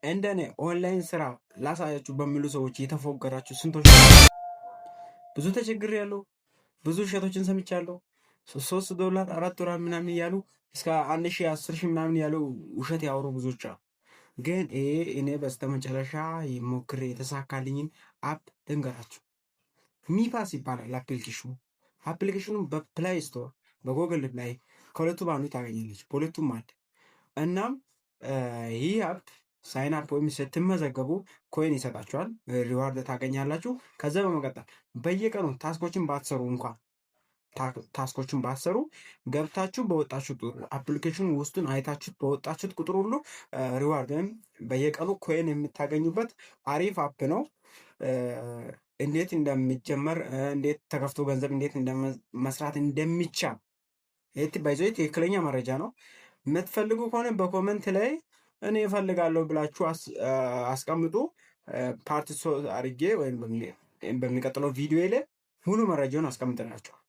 እንደኔ ኦንላይን ስራ ላሳያችሁ በሚሉ ሰዎች የተፎገራችሁ ስንቶች ብዙ ተቸግሬያለሁ። ብዙ ውሸቶችን ሰምቻለሁ። $3 $4 ምናምን እያሉ እስከ 1000 10,000 ምናምን ያሉ ውሸት ያወሩ ብዙዎች አሉ። ግን እኔ በስተመጨረሻ ሞክሬ የተሳካልኝን አፕ ልንገራችሁ። ሚፓስ ይባላል አፕሊኬሽኑ በፕላይ ስቶር በጎግል ላይ ከሁለቱ በአንዱ ታገኛለች። በሁለቱም አለ። እናም ይህ አፕ ሳይን አፕ ወይም ስትመዘገቡ ኮይን ይሰጣችኋል፣ ሪዋርድ ታገኛላችሁ። ከዛ በመቀጠል በየቀኑ ታስኮችን ባትሰሩ ገብታችሁ በወጣችሁት አፕሊኬሽን ውስጡን አይታችሁት በወጣችሁት ቁጥር ሁሉ ሪዋርድን በየቀኑ ኮይን የምታገኙበት አሪፍ አፕ ነው። እንዴት እንደሚጀመር እንዴት ተከፍቶ ገንዘብ እንዴት መስራት እንደሚቻል ባይዘው ትክክለኛ መረጃ ነው። የምትፈልጉ ከሆነ በኮመንት ላይ እኔ እፈልጋለሁ ብላችሁ አስቀምጡ። ፓርት 3 አድርጌ ወይም በሚቀጥለው ቪዲዮ ላይ ሙሉ መረጃውን አስቀምጥላችኋል።